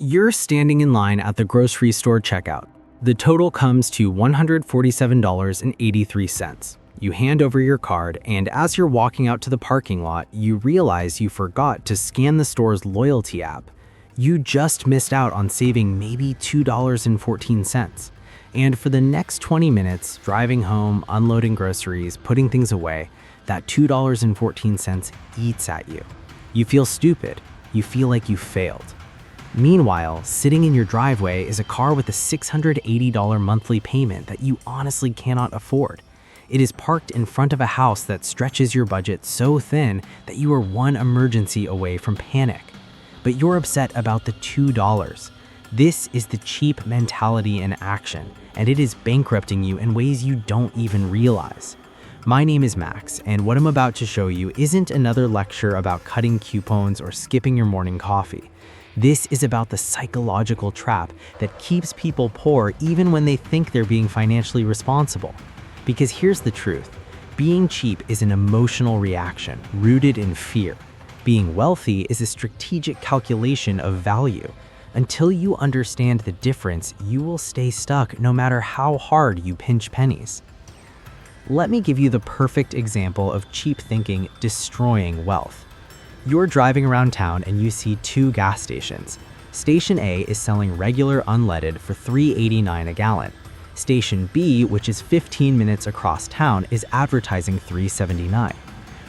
You're standing in line at the grocery store checkout. The total comes to $147.83. You hand over your card, and as you're walking out to the parking lot, you realize you forgot to scan the store's loyalty app. You just missed out on saving maybe $2.14. And for the next 20 minutes, driving home, unloading groceries, putting things away, that $2.14 eats at you. You feel stupid. You feel like you failed. Meanwhile, sitting in your driveway is a car with a $680 monthly payment that you honestly cannot afford. It is parked in front of a house that stretches your budget so thin that you are one emergency away from panic. But you're upset about the $2. This is the cheap mentality in action, and it is bankrupting you in ways you don't even realize. My name is Max, and what I'm about to show you isn't another lecture about cutting coupons or skipping your morning coffee. This is about the psychological trap that keeps people poor even when they think they're being financially responsible. Because here's the truth. Being cheap is an emotional reaction rooted in fear. Being wealthy is a strategic calculation of value. Until you understand the difference, you will stay stuck no matter how hard you pinch pennies. Let me give you the perfect example of cheap thinking destroying wealth. You're driving around town and you see two gas stations. Station A is selling regular unleaded for $3.89 a gallon. Station B, which is 15 minutes across town, is advertising $3.79.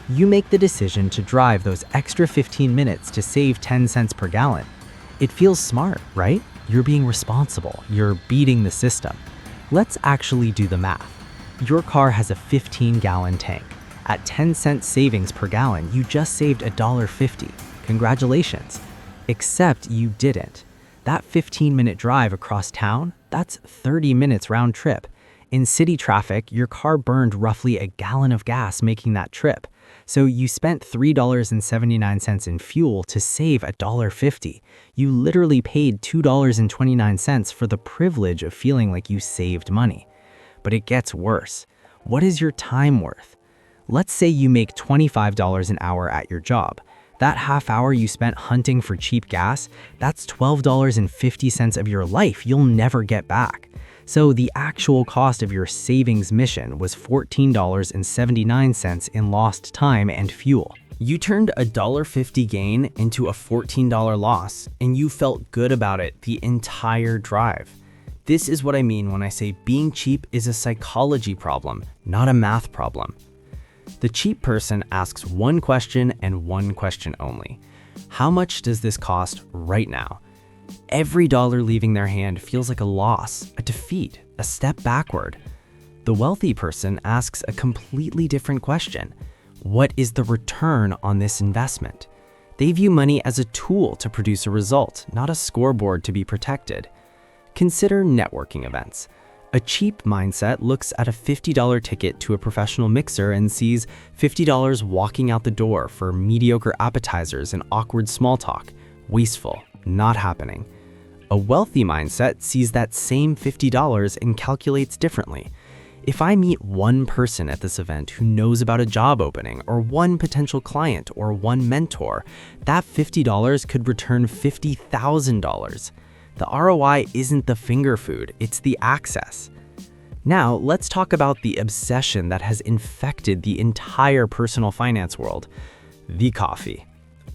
You make the decision to drive those extra 15 minutes to save 10 cents per gallon. It feels smart, right? You're being responsible. You're beating the system. Let's actually do the math. Your car has a 15-gallon tank. At 10 cents savings per gallon, you just saved $1.50. Congratulations. Except you didn't. That 15-minute drive across town, that's 30 minutes round trip. In city traffic, your car burned roughly a gallon of gas making that trip. So you spent $3.79 in fuel to save $1.50. You literally paid $2.29 for the privilege of feeling like you saved money. But it gets worse. What is your time worth? Let's say you make $25 an hour at your job. That half hour you spent hunting for cheap gas, that's $12.50 of your life you'll never get back. So the actual cost of your savings mission was $14.79 in lost time and fuel. You turned a $1.50 gain into a $14 loss, and you felt good about it the entire drive. This is what I mean when I say being cheap is a psychology problem, not a math problem. The cheap person asks one question and one question only. How much does this cost right now? Every dollar leaving their hand feels like a loss, a defeat, a step backward. The wealthy person asks a completely different question. What is the return on this investment? They view money as a tool to produce a result, not a scoreboard to be protected. Consider networking events. A cheap mindset looks at a $50 ticket to a professional mixer and sees $50 walking out the door for mediocre appetizers and awkward small talk. Wasteful, not happening. A wealthy mindset sees that same $50 and calculates differently. If I meet one person at this event who knows about a job opening, or one potential client, or one mentor, that $50 could return $50,000. The ROI isn't the finger food, it's the access. Now, let's talk about the obsession that has infected the entire personal finance world. The coffee.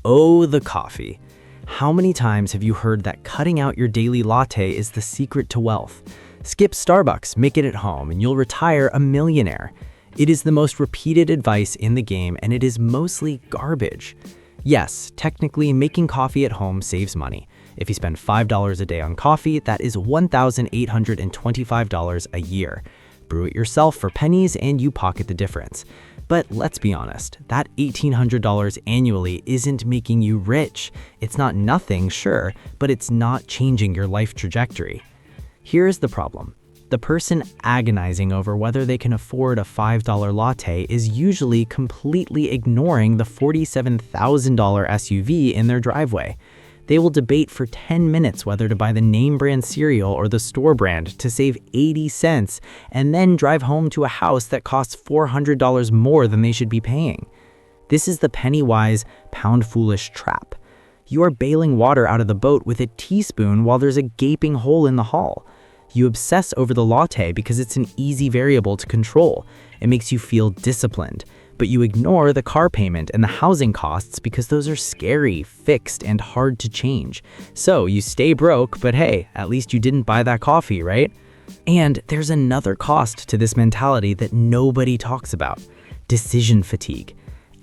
Oh, the coffee. How many times have you heard that cutting out your daily latte is the secret to wealth? Skip Starbucks, make it at home, and you'll retire a millionaire. It is the most repeated advice in the game, and it is mostly garbage. Yes, technically, making coffee at home saves money. If you spend $5 a day on coffee, that is $1,825 a year. Brew it yourself for pennies and you pocket the difference. But let's be honest, that $1,800 annually isn't making you rich. It's not nothing, sure, but it's not changing your life trajectory. Here's the problem. The person agonizing over whether they can afford a $5 latte is usually completely ignoring the $47,000 SUV in their driveway. They will debate for 10 minutes whether to buy the name brand cereal or the store brand to save 80 cents and then drive home to a house that costs $400 more than they should be paying. This is the penny wise, pound foolish trap. You are bailing water out of the boat with a teaspoon while there's a gaping hole in the hull. You obsess over the latte because it's an easy variable to control. It makes you feel disciplined. But you ignore the car payment and the housing costs because those are scary, fixed, and hard to change. So you stay broke, but hey, at least you didn't buy that coffee, right? And there's another cost to this mentality that nobody talks about: decision fatigue.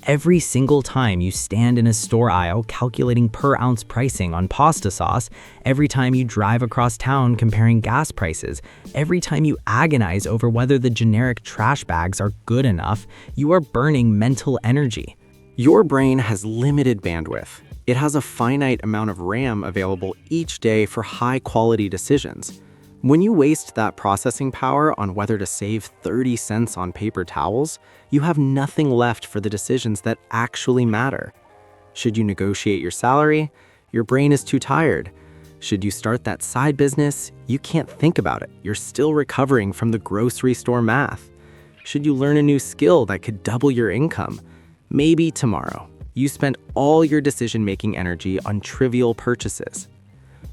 Every single time you stand in a store aisle calculating per ounce pricing on pasta sauce, every time you drive across town comparing gas prices, every time you agonize over whether the generic trash bags are good enough, you are burning mental energy. Your brain has limited bandwidth. It has a finite amount of RAM available each day for high-quality decisions. When you waste that processing power on whether to save 30 cents on paper towels, you have nothing left for the decisions that actually matter. Should you negotiate your salary? Your brain is too tired. Should you start that side business? You can't think about it. You're still recovering from the grocery store math. Should you learn a new skill that could double your income? Maybe tomorrow. You spent all your decision-making energy on trivial purchases.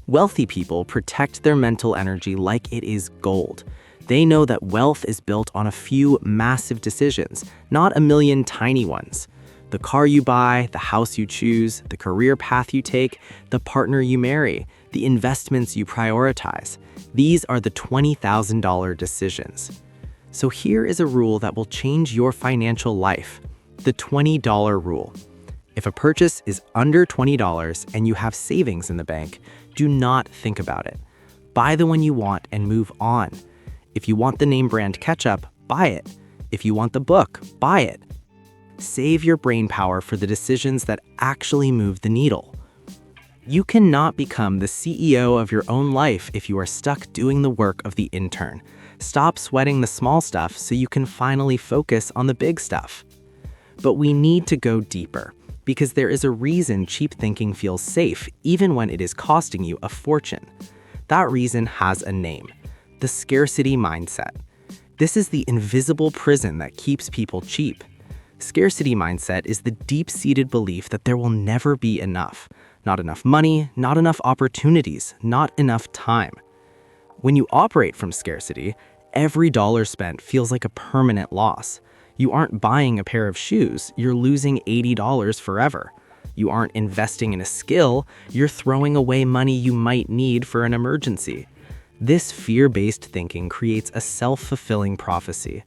Wealthy people protect their mental energy like it is gold. They know that wealth is built on a few massive decisions, not a million tiny ones. The car you buy, the house you choose, the career path you take, the partner you marry, the investments you prioritize. These are the $20,000 decisions. So here is a rule that will change your financial life: the $20 rule. If a purchase is under $20 and you have savings in the bank, do not think about it. Buy the one you want and move on. If you want the name brand ketchup, buy it. If you want the book, buy it. Save your brain power for the decisions that actually move the needle. You cannot become the CEO of your own life if you are stuck doing the work of the intern. Stop sweating the small stuff so you can finally focus on the big stuff. But we need to go deeper, because there is a reason cheap thinking feels safe even when it is costing you a fortune. That reason has a name: the scarcity mindset. This is the invisible prison that keeps people cheap. Scarcity mindset is the deep-seated belief that there will never be enough. Not enough money, not enough opportunities, not enough time. When you operate from scarcity, every dollar spent feels like a permanent loss. You aren't buying a pair of shoes, you're losing $80 forever. You aren't investing in a skill, you're throwing away money you might need for an emergency. This fear-based thinking creates a self-fulfilling prophecy.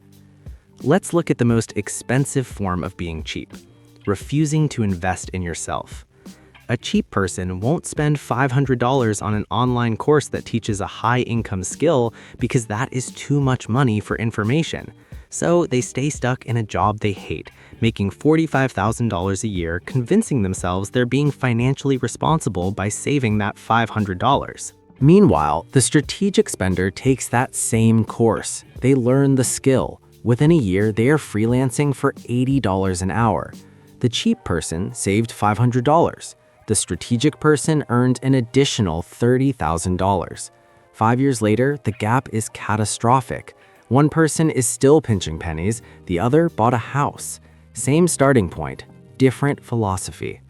Let's look at the most expensive form of being cheap: refusing to invest in yourself. A cheap person won't spend $500 on an online course that teaches a high-income skill because that is too much money for information. So they stay stuck in a job they hate, making $45,000 a year, convincing themselves they're being financially responsible by saving that $500. Meanwhile, the strategic spender takes that same course. They learn the skill. Within a year, they are freelancing for $80 an hour. The cheap person saved $500. The strategic person earned an additional $30,000. 5 years later, the gap is catastrophic. One person is still pinching pennies, the other bought a house. Same starting point, different philosophy.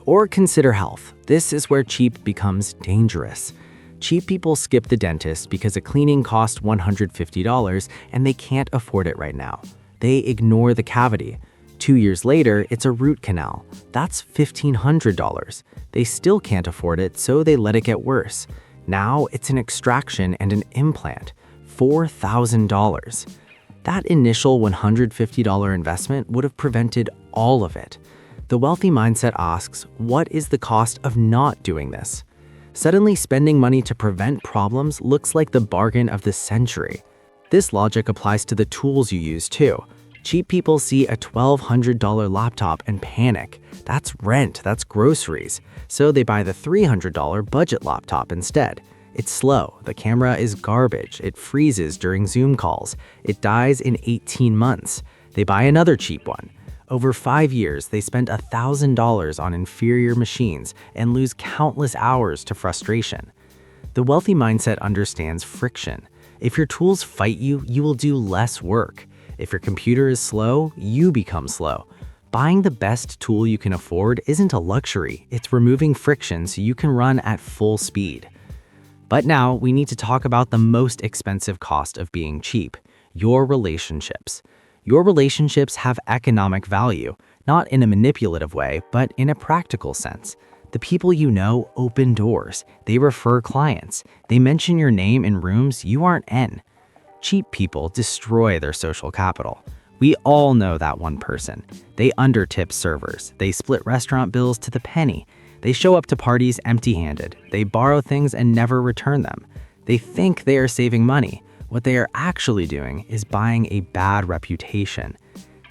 Or consider health. This is where cheap becomes dangerous. Cheap people skip the dentist because a cleaning costs $150 and they can't afford it right now. They ignore the cavity. 2 years later, it's a root canal. That's $1,500. They still can't afford it, so they let it get worse. Now it's an extraction and an implant. $4,000. That initial $150 investment would have prevented all of it. The wealthy mindset asks, what is the cost of not doing this? Suddenly, spending money to prevent problems looks like the bargain of the century. This logic applies to the tools you use too. Cheap people see a $1,200 laptop and panic. That's rent, that's groceries. So they buy the $300 budget laptop instead. It's slow, the camera is garbage, it freezes during Zoom calls, it dies in 18 months. They buy another cheap one. Over 5 years, they spend $1,000 on inferior machines and lose countless hours to frustration. The wealthy mindset understands friction. If your tools fight you, you will do less work. If your computer is slow, you become slow. Buying the best tool you can afford isn't a luxury, it's removing friction so you can run at full speed. But now we need to talk about the most expensive cost of being cheap: your relationships. Your relationships have economic value, not in a manipulative way, but in a practical sense. The people you know open doors, they refer clients, they mention your name in rooms you aren't in. Cheap people destroy their social capital. We all know that one person. They undertip servers, they split restaurant bills to the penny, they show up to parties empty-handed, they borrow things and never return them. They think they are saving money. What they are actually doing is buying a bad reputation.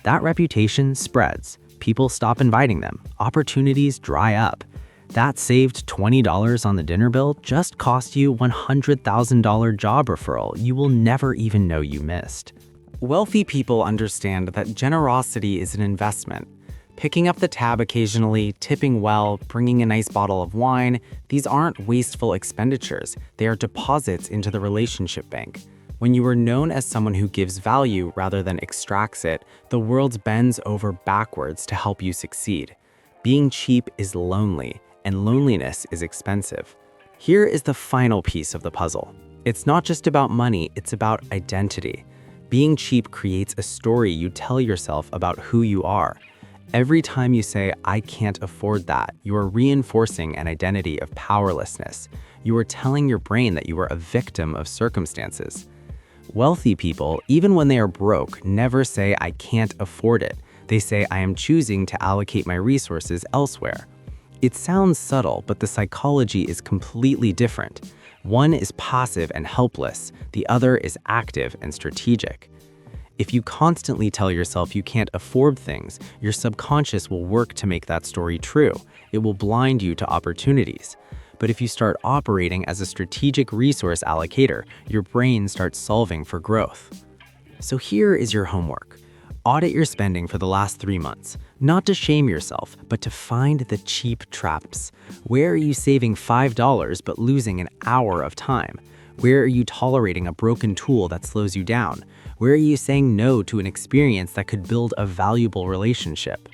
That reputation spreads. People stop inviting them. Opportunities dry up. That saved $20 on the dinner bill just cost you $100,000 job referral you will never even know you missed. Wealthy people understand that generosity is an investment. Picking up the tab occasionally, tipping well, bringing a nice bottle of wine, these aren't wasteful expenditures. They are deposits into the relationship bank. When you are known as someone who gives value rather than extracts it, the world bends over backwards to help you succeed. Being cheap is lonely, and loneliness is expensive. Here is the final piece of the puzzle. It's not just about money, it's about identity. Being cheap creates a story you tell yourself about who you are. Every time you say, "I can't afford that," you are reinforcing an identity of powerlessness. You are telling your brain that you are a victim of circumstances. Wealthy people, even when they are broke, never say, "I can't afford it." They say, "I am choosing to allocate my resources elsewhere." It sounds subtle, but the psychology is completely different. One is passive and helpless, the other is active and strategic. If you constantly tell yourself you can't afford things, your subconscious will work to make that story true. It will blind you to opportunities. But if you start operating as a strategic resource allocator, your brain starts solving for growth. So here is your homework. Audit your spending for the last 3 months, not to shame yourself, but to find the cheap traps. Where are you saving $5 but losing an hour of time? Where are you tolerating a broken tool that slows you down? Where are you saying no to an experience that could build a valuable relationship?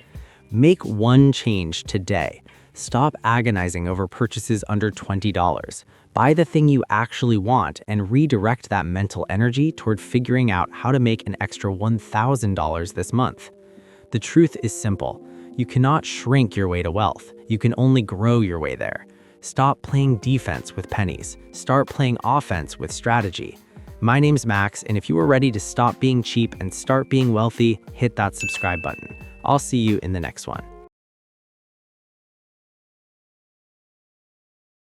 Make one change today. Stop agonizing over purchases under $20. Buy the thing you actually want and redirect that mental energy toward figuring out how to make an extra $1,000 this month. The truth is simple. You cannot shrink your way to wealth. You can only grow your way there. Stop playing defense with pennies. Start playing offense with strategy. My name's Max, and if you are ready to stop being cheap and start being wealthy, hit that subscribe button. I'll see you in the next one.